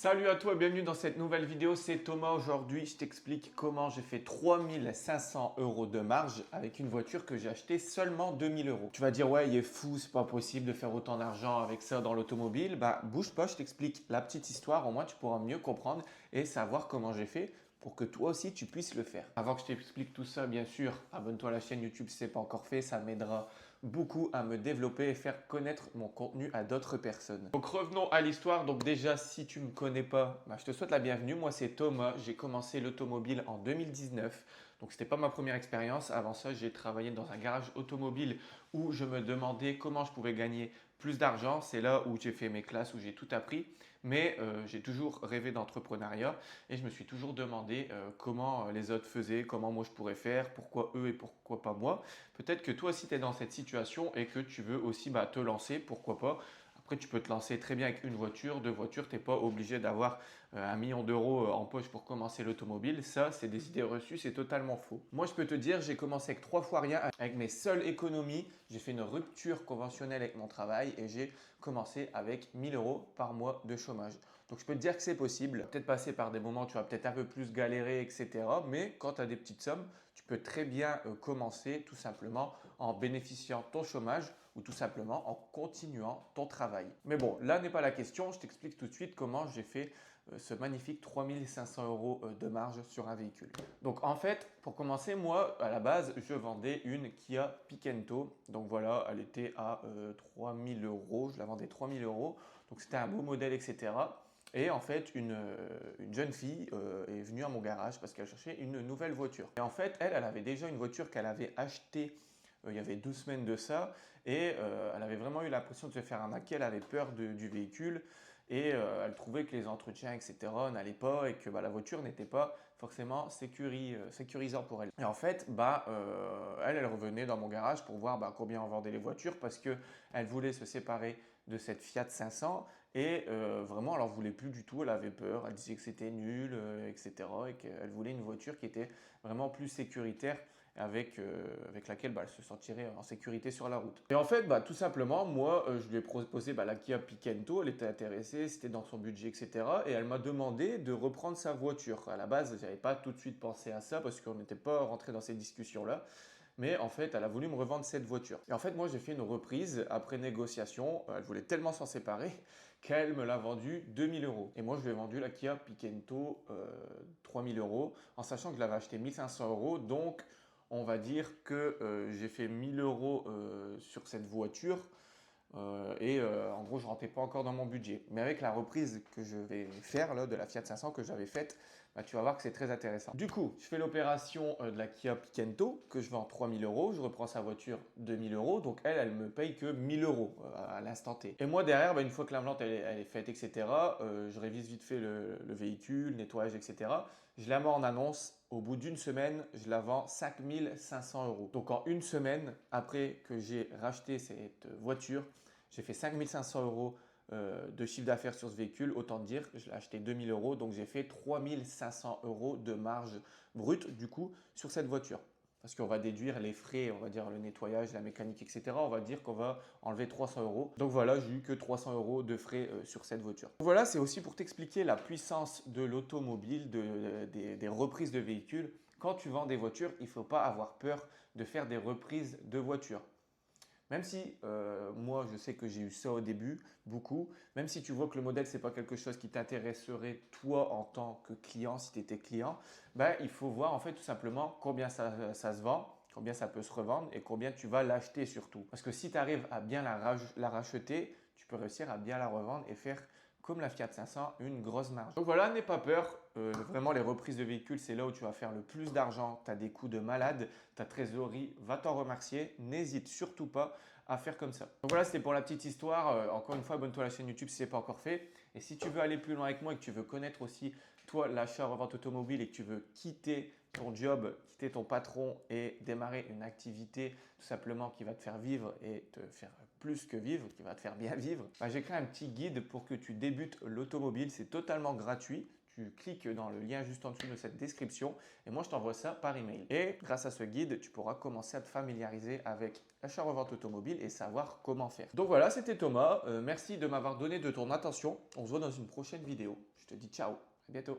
Salut à toi, bienvenue dans cette nouvelle vidéo, c'est Thomas. Aujourd'hui, je t'explique comment j'ai fait 3500 euros de marge avec une voiture que j'ai achetée seulement 2000 euros. Tu vas dire, ouais, il est fou, c'est pas possible de faire autant d'argent avec ça dans l'automobile. Bah, bouge pas, je t'explique la petite histoire, au moins tu pourras mieux comprendre et savoir comment j'ai fait pour que toi aussi tu puisses le faire. Avant que je t'explique tout ça, bien sûr, abonne-toi à la chaîne YouTube si ce n'est pas encore fait, ça m'aidera beaucoup à me développer et faire connaître mon contenu à d'autres personnes. Donc revenons à l'histoire. Donc déjà, si tu ne me connais pas, je te souhaite la bienvenue. Moi, c'est Thomas. J'ai commencé l'automobile en 2019. Donc, ce n'était pas ma première expérience. Avant ça, j'ai travaillé dans un garage automobile où je me demandais comment je pouvais gagner plus d'argent. C'est là où j'ai fait mes classes, où j'ai tout appris. Mais j'ai toujours rêvé d'entrepreneuriat et je me suis toujours demandé comment les autres faisaient, comment moi je pourrais faire, pourquoi eux et pourquoi pas moi. Peut-être que toi aussi tu es dans cette situation et que tu veux aussi te lancer, pourquoi pas. Après, tu peux te lancer très bien avec une voiture, deux voitures. Tu n'es pas obligé d'avoir 1 million d'euros en poche pour commencer l'automobile. Ça, c'est des idées reçues, c'est totalement faux. Moi, je peux te dire, j'ai commencé avec 3 fois rien. Avec mes seules économies, j'ai fait une rupture conventionnelle avec mon travail et j'ai commencé avec 1000 euros par mois de chômage. Donc, je peux te dire que c'est possible. Peut-être passer par des moments où tu vas peut-être un peu plus galérer, etc. Mais quand tu as des petites sommes, tu peux très bien commencer tout simplement en bénéficiant de ton chômage ou tout simplement en continuant ton travail. Mais bon, là n'est pas la question. Je t'explique tout de suite comment j'ai fait ce magnifique 3500 euros de marge sur un véhicule. Donc en fait, pour commencer, moi, à la base, je vendais une Kia Picanto. Donc voilà, elle était à 3000 euros. Je la vendais 3000 euros. Donc c'était un beau modèle, etc. Et en fait, une jeune fille est venue à mon garage parce qu'elle cherchait une nouvelle voiture. Et en fait, elle avait déjà une voiture qu'elle avait achetée il y avait 12 semaines de ça et elle avait vraiment eu l'impression de se faire arnaquer. Elle avait peur du véhicule et elle trouvait que les entretiens, etc., n'allaient pas et que la voiture n'était pas forcément sécurisant pour elle. Et en fait, elle revenait dans mon garage pour voir combien on vendait les voitures parce qu'elle voulait se séparer de cette Fiat 500 et vraiment, elle n'en voulait plus du tout. Elle avait peur, elle disait que c'était nul, etc. et qu'elle voulait une voiture qui était vraiment plus sécuritaire avec laquelle elle se sentirait en sécurité sur la route. Et en fait, tout simplement, moi, je lui ai proposé la Kia Picanto, elle était intéressée, c'était dans son budget, etc. Et elle m'a demandé de reprendre sa voiture. À la base, je n'avais pas tout de suite pensé à ça parce qu'on n'était pas rentré dans ces discussions-là. Mais en fait, elle a voulu me revendre cette voiture. Et en fait, moi, j'ai fait une reprise après négociation. Elle voulait tellement s'en séparer qu'elle me l'a vendue 2000 euros. Et moi, je lui ai vendu la Kia Picanto 3000 euros en sachant que je l'avais acheté 1500 euros. Donc, on va dire que j'ai fait 1000 euros sur cette voiture en gros, je ne rentrais pas encore dans mon budget. Mais avec la reprise que je vais faire là, de la Fiat 500 que j'avais faite, tu vas voir que c'est très intéressant. Du coup, je fais l'opération de la Kia Picanto que je vends 3000 euros. Je reprends sa voiture 2000 euros. Donc elle me paye que 1000 euros à l'instant T. Et moi derrière, une fois que la vente elle est faite, etc., je révise vite fait le véhicule, nettoyage, etc. Je la mets en annonce. Au bout d'une semaine, je la vends 5500 euros. Donc en une semaine, après que j'ai racheté cette voiture, j'ai fait 5500 euros de chiffre d'affaires sur ce véhicule. Autant dire, je l'ai acheté 2000 euros. Donc j'ai fait 3500 euros de marge brute du coup sur cette voiture. Parce qu'on va déduire les frais, on va dire le nettoyage, la mécanique, etc. On va dire qu'on va enlever 300 euros. Donc voilà, j'ai eu que 300 euros de frais sur cette voiture. Voilà, c'est aussi pour t'expliquer la puissance de l'automobile, des reprises de véhicules. Quand tu vends des voitures, il ne faut pas avoir peur de faire des reprises de voitures. Même si moi, je sais que j'ai eu ça au début, beaucoup, même si tu vois que le modèle, ce n'est pas quelque chose qui t'intéresserait toi en tant que client, si tu étais client, il faut voir en fait tout simplement combien ça se vend, combien ça peut se revendre et combien tu vas l'acheter surtout. Parce que si tu arrives à bien la racheter, tu peux réussir à bien la revendre et faire comme la Fiat 500, une grosse marge. Donc voilà, n'aie pas peur. Vraiment, les reprises de véhicules, c'est là où tu vas faire le plus d'argent. Tu as des coûts de malade, ta trésorerie va t'en remercier. N'hésite surtout pas à faire comme ça. Donc voilà, c'était pour la petite histoire. Encore une fois, abonne-toi à la chaîne YouTube si ce n'est pas encore fait. Et si tu veux aller plus loin avec moi et que tu veux connaître aussi, toi, l'achat-revente automobile et que tu veux quitter ton job, quitter ton patron et démarrer une activité tout simplement qui va te faire vivre et te faire plus que vivre, qui va te faire bien vivre, j'ai créé un petit guide pour que tu débutes l'automobile. C'est totalement gratuit. tu cliques dans le lien juste en dessous de cette description et moi je t'envoie ça par email. Et grâce à ce guide, tu pourras commencer à te familiariser avec l'achat-revente automobile et savoir comment faire. Donc voilà, c'était Thomas. Merci de m'avoir donné de ton attention. On se voit dans une prochaine vidéo. Je te dis ciao, à bientôt.